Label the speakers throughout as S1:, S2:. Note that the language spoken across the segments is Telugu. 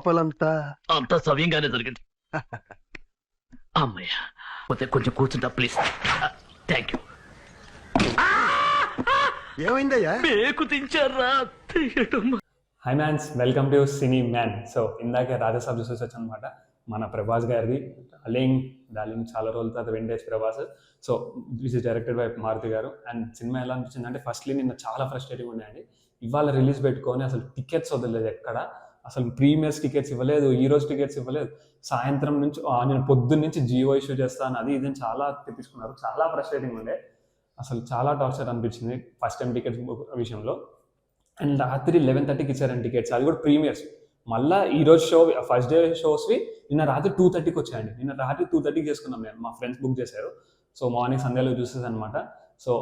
S1: లోపలంతా
S2: అంతా సవ్యంగానే జరిగింది. అమ్మయ్య, పోతే కొంచెం కూర్చుంటా ప్లీజ్. Thank you.
S1: ఏమైందయ్యా?
S2: మేకు తించారా?
S3: Hi mans, welcome to cine man. So ఇందాకే రాజాసాబ్ చూసేసి వచ్చాను అనమాట. మన ప్రభాస్ గారిది డార్లింగ్ చాలా రోజుల తర్వాత vintage Prabhas. So this is directed by Maruthi గారు. అండ్ సినిమా ఎలా అనిపించింది అంటే, ఫస్ట్లీ నిన్న చాలా ఫ్రస్ట్రేటింగ్ ఉన్నాయండి. ఇవాళ రిలీజ్ పెట్టుకొని అసలు టికెట్స్ వదలలేదు ఎక్కడ. అసలు ప్రీమియర్స్ టికెట్స్ ఇవ్వలేదు, ఈ రోజు టికెట్స్ ఇవ్వలేదు. సాయంత్రం నుంచి నేను పొద్దున్న నుంచి జియో ఇష్యూ చేస్తాను అది ఇది చాలా తెప్పించుకున్నారు. చాలా ఫ్రస్ట్రేటింగ్ ఉండే, అసలు చాలా టార్చర్ అనిపించింది ఫస్ట్ టైం టికెట్స్ విషయంలో. అండ్ రాత్రి 11:30కి ఇచ్చారండి టికెట్స్, అది కూడా ప్రీమియర్స్. మళ్ళీ ఈరోజు షో ఫస్ట్ డే షోస్వి నిన్న రాత్రి 2:30కి వచ్చాయండి. నిన్న రాత్రి 2:30కి చేసుకున్నాం మేము, మా ఫ్రెండ్స్ బుక్ చేశారు. సో మార్నింగ్ సంధ్యాలో చూసేది అనమాట. సో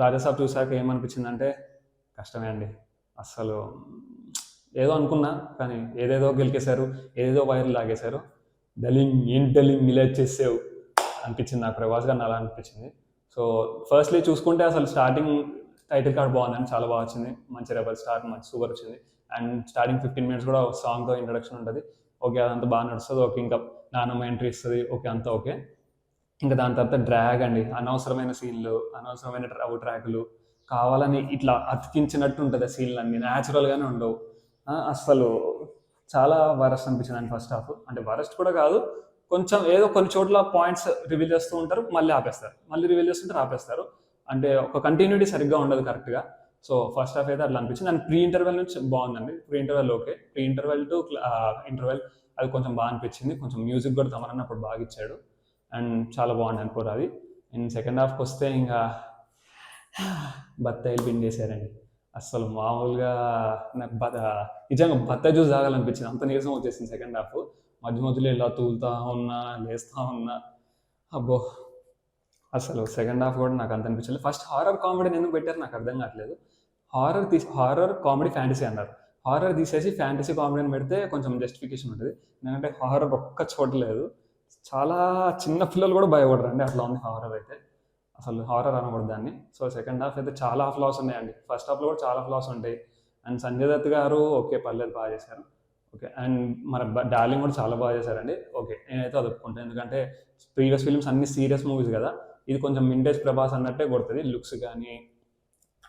S3: రాజాసాబ్ చూసాక ఏమనిపించింది అంటే, కష్టమే అండి. అస్సలు ఏదో అనుకున్నా కానీ ఏదేదో గెలికేశారు, ఏదేదో వైర్లు లాగేశారు. డలింగ్ ఇలా చేసావు అనిపించింది నాకు. ప్రభాస్ గారిని అలా అనిపించింది. సో ఫస్ట్లీ చూసుకుంటే అసలు స్టార్టింగ్ టైటిల్ కార్డ్ బాగుందని, చాలా బాగా వచ్చింది. మంచి రెబల్ స్టార్ట్ మంచి సూపర్ వచ్చింది. అండ్ స్టార్టింగ్ 15 minutes కూడా సాంగ్తో ఇంట్రడక్షన్ ఉంటుంది. ఓకే, అదంతా బాగా నడుస్తుంది. ఓకే, ఇంకా నానమ్మ ఎంట్రీ ఇస్తుంది. ఓకే, అంతా ఓకే. ఇంకా దాని తర్వాత డ్రాగ్ అండి, అనవసరమైన సీన్లు, అనవసరమైన ట్రాకులు, కావాలని ఇట్లా అతికించినట్టు ఉంటుంది. ఆ సీన్లు అన్నీ న్యాచురల్గానే ఉండవు. అసలు చాలా వరస్ట్ అనిపించింది అండి ఫస్ట్ హాఫ్. అంటే వరస్ట్ కూడా కాదు, కొంచెం ఏదో కొన్ని చోట్ల పాయింట్స్ రివీల్ చేస్తూ ఉంటారు, మళ్ళీ ఆపేస్తారు, మళ్ళీ రివీల్ చేస్తుంటారు, ఆపేస్తారు. అంటే ఒక కంటిన్యూటీ సరిగ్గా ఉండదు కరెక్ట్గా. సో ఫస్ట్ హాఫ్ అయితే అట్లా అనిపించింది. అండ్ ప్రీ ఇంటర్వెల్ నుంచి బాగుందండి. Pre interval okay, pre interval to interval అది కొంచెం బాగా అనిపించింది. కొంచెం మ్యూజిక్ కూడా తమరన్న అప్పుడు బాగా ఇచ్చాడు. అండ్ చాలా బాగుంది అనుకోరు అది. అండ్ సెకండ్ హాఫ్కి వస్తే ఇంకా బత్తాయిలు పిండేశారండి. అస్సలు మామూలుగా నాకు నిజంగా బత్తాయి జ్యూస్ తాగాలనిపించింది, అంత నీరసం వచ్చేసింది సెకండ్ హాఫ్. మధ్యలో ఇలా తూలుతా ఉన్నా, లేస్తూ ఉన్నా, అబ్బో అసలు సెకండ్ హాఫ్ కూడా నాకు అంత అనిపించలేదు. ఫస్ట్ హారర్ కామెడీని ఎందుకు పెట్టారు నాకు అర్థం కావట్లేదు. హారర్ కామెడీ ఫ్యాంటసీ అన్నారు. హారర్ తీసేసి ఫ్యాంటసీ కామెడీని పెడితే కొంచెం జస్టిఫికేషన్ ఉంటుంది. ఎందుకంటే హారర్ ఒక్క చూడలేదు. చాలా చిన్న పిల్లలు కూడా భయపడరండి, అట్లా ఉంది హారర్ అయితే. అసలు హారర్ అనకూడదు దాన్ని. సో సెకండ్ హాఫ్ అయితే చాలా ఫ్లాస్ ఉన్నాయండి. ఫస్ట్ హాఫ్లో కూడా చాలా ఫ్లాస్ ఉంటాయి. అండ్ సంజయ్ దత్ గారు ఓకే, పర్లేదు బాగా చేశారు. ఓకే, అండ్ మన డార్లింగ్ కూడా చాలా బాగా చేశారండి. ఓకే, నేనైతే అది ఒప్పుకుంటాను. ఎందుకంటే ప్రీవియస్ ఫిల్మ్స్ అన్ని సీరియస్ మూవీస్ కదా, ఇది కొంచెం వింటేజ్ ప్రభాస్ అన్నట్టే కొడుతుంది. లుక్స్ కానీ,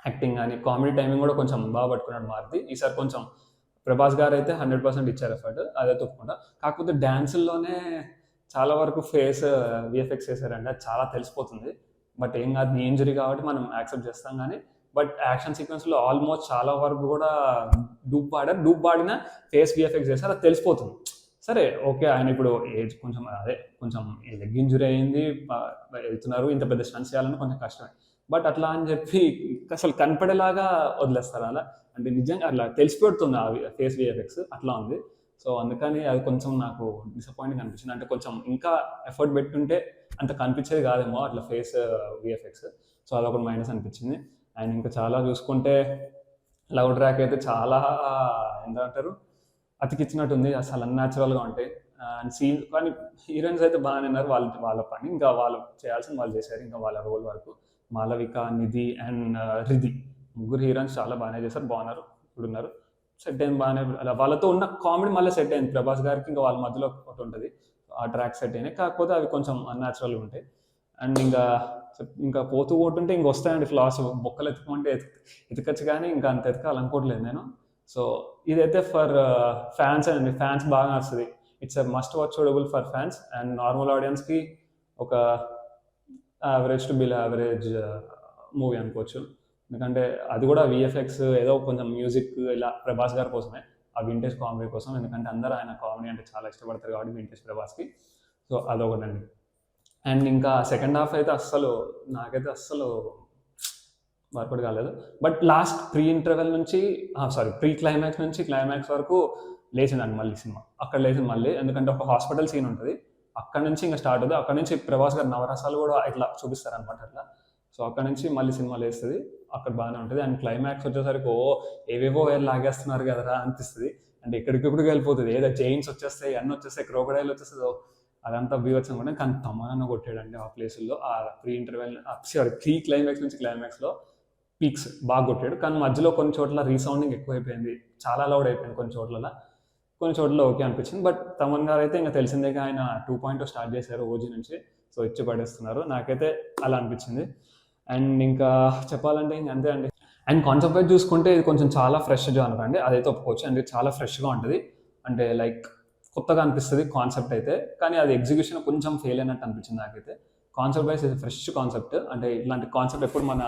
S3: యాక్టింగ్ కానీ, కామెడీ టైమింగ్ కూడా కొంచెం బాగా పట్టుకున్నాడు మారుతి. ఈసారి కొంచెం ప్రభాస్ గారు అయితే 100% ఇచ్చారు ఎఫర్ట్, అదైతే ఒప్పుకుంటా. కాకపోతే డ్యాన్సుల్లోనే చాలా వరకు ఫేస్ విఎఫ్ఎక్స్ చేశారండి, అది చాలా తెలిసిపోతుంది. బట్ ఏం కాదు, నీ ఇంజరీ కాబట్టి మనం యాక్సెప్ట్ చేస్తాం. కానీ బట్ యాక్షన్ సీక్వెన్స్లో ఆల్మోస్ట్ చాలా వరకు కూడా డూప్ పాడిన ఫేస్ విఎఫ్ఎక్స్ చేశారు, అది తెలిసిపోతుంది. సరే ఓకే, ఆయన ఇప్పుడు ఏజ్ కొంచెం లెగ్ ఇంజురీ అయింది, వెళ్తున్నారు, ఇంత పెద్ద స్టన్స్ చేయాలని కొంచెం కష్టమే. బట్ అట్లా అని చెప్పి అసలు కనపడేలాగా వదిలేస్తారు అలా. అంటే నిజంగా అట్లా తెలిసిపెడుతుంది ఆ ఫేస్ విఎఫ్ఎక్స్, అట్లా ఉంది. సో అందుకని అది కొంచెం నాకు డిసప్పాయింటింగ్ అనిపించింది. అంటే కొంచెం ఇంకా ఎఫర్ట్ పెట్టుంటే అంత కనిపించేది కాదేమో అట్లా ఫేస్ విఎఫ్ఎక్స్. సో అదొకటి మైనస్ అనిపించింది. అండ్ ఇంకా చాలా చూసుకుంటే లవ్ ట్రాక్ అయితే చాలా ఏంటంటారు అతికిచ్చినట్టుంది, అసలు అన్యాచురల్గా ఉంటాయి. అండ్ సీన్ కానీ హీరోయిన్స్ అయితే బాగానే ఉన్నారు. వాళ్ళ పని ఇంకా వాళ్ళు చేయాల్సింది వాళ్ళు చేశారు. ఇంకా వాళ్ళ రోల్ వరకు మాలవిక, నిధి అండ్ రిధి, ముగ్గురు హీరోయిన్స్ చాలా బాగానే చేశారు, బాగున్నారు, ఇప్పుడున్నారు, సెట్ అయింది బాగానే. అలా వాళ్ళతో ఉన్న కామెడీ మళ్ళీ సెట్ అయింది. ప్రభాస్ గారికి ఇంకా వాళ్ళ మధ్యలో ఒకటి ఉంటుంది, ఆ ట్రాక్ సెట్ అయినాయి. కాకపోతే అవి కొంచెం అన్యాచురల్గా ఉంటాయి. అండ్ ఇంకా పోతూ పోతుంటే ఇంక వస్తాయండి ఫ్లాస్. బొక్కలు ఎత్తుకుంటే ఎతకచ్చు, కానీ ఇంకా అంత ఎతకాలనుకోవట్లేదు నేను. సో ఇదైతే ఫర్ ఫ్యాన్స్ అండి, ఫ్యాన్స్ బాగా నడుస్తుంది. It's a must watchable for fans. And normal ఆడియన్స్కి ఒక average to below average movie అనుకోవచ్చు. ఎందుకంటే అది కూడా విఎఫ్ఎక్స్ ఏదో కొంచెం మ్యూజిక్ ఇలా ప్రభాస్ గారి కోసమే, ఆ వింటేజ్ కామెడీ కోసం. ఎందుకంటే అందరూ ఆయన కామెడీ అంటే చాలా ఇష్టపడతారు కాబట్టి వింటేజ్ ప్రభాస్కి. సో అదొకటండి. అండ్ ఇంకా సెకండ్ హాఫ్ అయితే నాకైతే అస్సలు వర్కౌట్ కాలేదు. బట్ లాస్ట్ ప్రీ క్లైమాక్స్ నుంచి క్లైమాక్స్ వరకు లేచిందండి మళ్ళీ సినిమా. అక్కడ లేచింది మళ్ళీ, ఎందుకంటే ఒక హాస్పిటల్ సీన్ ఉంటుంది, అక్కడ నుంచి ఇంకా స్టార్ట్ అవుతుంది. అక్కడ నుంచి ప్రభాస్ గారు నవరసాలు కూడా ఇట్లా చూపిస్తారు అనమాట అట్లా. సో అక్కడ నుంచి మళ్ళీ సినిమా లేస్తుంది, అక్కడ బాగానే ఉంటుంది. అండ్ క్లైమాక్స్ వచ్చేసరికి ఏవేవో లాగేస్తున్నారు కదరా అనిపిస్తుంది. అంటే ఎక్కడికెక్కడికి వెళ్ళిపోతుంది, ఏదో చైన్స్ వచ్చేస్తాయి, అన్నీ వచ్చేస్తాయి, క్రోకడైల్ వచ్చేస్తుంది, అదంతా బీవత్సం కూడా. కానీ తమనన్న కొట్టాడండి ఆ ప్లేసుల్లో. ఆ ప్రీ క్లైమాక్స్ నుంచి క్లైమాక్స్లో పీక్స్ బాగా కొట్టాడు. కానీ మధ్యలో కొన్ని చోట్ల రీసౌండింగ్ ఎక్కువైపోయింది, చాలా లౌడ్ అయిపోయింది కొన్ని చోట్ల. కొన్ని చోట్ల ఓకే అనిపించింది. బట్ తమన్ గారు అయితే ఇంకా తెలిసిందే, ఆయన 2.0 స్టార్ట్ చేశారు ఓజీ నుంచి, సో ఇచ్చి పడేస్తున్నారు. నాకైతే అలా అనిపించింది. అండ్ ఇంకా చెప్పాలంటే ఇంక అంతే అండి. అండ్ కాన్సెప్ట్ వైజ్ చూసుకుంటే ఇది కొంచెం చాలా ఫ్రెష్ జానర్ అండి, అదైతే ఒప్పుకోవచ్చు. అండ్ ఇది చాలా ఫ్రెష్గా ఉంటుంది, అంటే లైక్ కొత్తగా అనిపిస్తుంది కాన్సెప్ట్ అయితే. కానీ అది ఎగ్జిక్యూషన్ కొంచెం ఫెయిల్ అయినట్టు అనిపించింది నాకైతే. కాన్సెప్ట్ వైజ్ ఇది ఫ్రెష్ కాన్సెప్ట్, అంటే ఇట్లాంటి కాన్సెప్ట్ ఎప్పుడు మన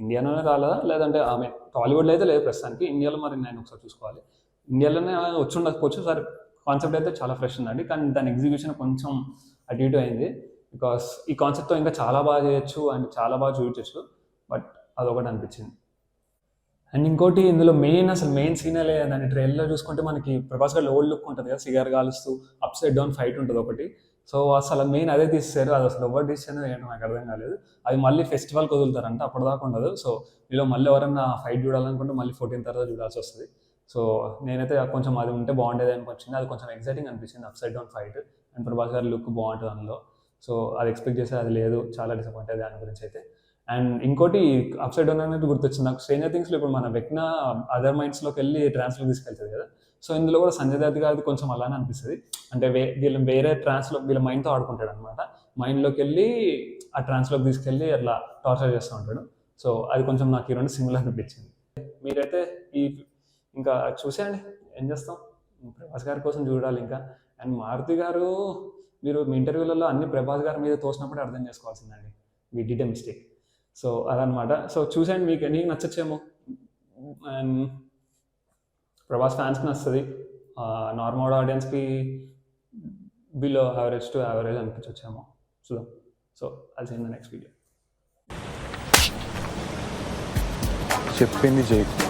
S3: ఇండియాలోనే రాలేదా, లేదంటే ఆమె టాలీవుడ్లో అయితే లేదు ప్రస్తుతానికి. ఇండియాలో మరి నేను ఒకసారి చూసుకోవాలి, ఇండియాలోనే వచ్చి ఉండకపోవచ్చు. సరే కాన్సెప్ట్ అయితే చాలా ఫ్రెష్ ఉందండి, కానీ దాని ఎగ్జిక్యూషన్ కొంచెం అటు ఇటు అయింది. బికాస్ ఈ కాన్సెప్ట్తో ఇంకా చాలా బాగా చేయొచ్చు అండ్ చాలా బాగా చూపించచ్చు, బట్ అదొకటి అనిపించింది. అండ్ ఇంకోటి ఇందులో మెయిన్ సీనే లేదండి. ట్రైలర్లో చూసుకుంటే మనకి ప్రభాస్ గారు ఓల్డ్ లుక్ ఉంటుంది కదా, సిగార్ కాలుస్తూ అప్ సైడ్ డౌన్ ఫైట్ ఉంటుంది ఒకటి. సో అసలు మెయిన్ అదే తీస్తారు, అది అసలు ఎవరు తీసారో ఏంటో నాకు అర్థం కాలేదు. అది మళ్ళీ ఫెస్టివల్కి వదులుతారంట, అప్పటిదాకా ఉండదు. సో మీలో మళ్ళీ ఎవరైనా ఫైట్ చూడాలనుకుంటే మళ్ళీ 14 తర్వాత చూడాల్సి వస్తుంది. సో నేనైతే కొంచెం అది ఉంటే బాగుండేది అనిపించింది, అది కొంచెం ఎక్సైటింగ్ అనిపించింది up side down fight. And Prabhas గారి లుక్ బాగుంటుంది అందులో. సో అది ఎక్స్పెక్ట్ చేస్తే అది లేదు, చాలా డిసప్పాయింట్ అయ్యేది దాని గురించి అయితే. అండ్ ఇంకోటి అప్ సైడ్ డౌన్ అనేది గుర్తొచ్చింది నాకు. స్ట్రేంజర్ థింగ్స్లో ఇప్పుడు మన వెక్న అదర్ మైండ్స్లోకి వెళ్ళి ట్రాన్స్లో తీసుకెళ్తుంది కదా, సో ఇందులో కూడా సంజయ్ దత్ గారిది కొంచెం అలానే అనిపిస్తుంది. అంటే వీళ్ళు వేరే ట్రాన్స్లో వీళ్ళ మైండ్తో ఆడుకుంటాడు అనమాట, మైండ్లోకి వెళ్ళి ఆ ట్రాన్స్లోకి తీసుకెళ్ళి అట్లా టార్చర్ చేస్తూ ఉంటాడు. సో అది కొంచెం నాకు ఈ రెండు సిమిలర్ అనిపించింది. మీరైతే ఇంకా చూసేయండి, ఏం చేస్తాం, ప్రభాస్ గారి కోసం చూడాలి ఇంకా. అండ్ మారుతి గారు, మీరు మీ ఇంటర్వ్యూలలో అన్ని ప్రభాస్ గారి మీద తోసినప్పుడే అర్థం చేసుకోవాల్సిందండి, we did a mistake. So అదనమాట. సో చూసేయండి, నీకు నచ్చచ్చేమో. అండ్ ప్రభాస్ ఫ్యాన్స్కి నచ్చుతుంది, నార్మల్ ఆడియన్స్కి బిలో యావరేజ్ టు యావరేజ్ అనిపించొచ్చేమో, చూద్దాం. సో అది నెక్స్ట్ వీడియో.
S1: చెప్పింది చేయకు.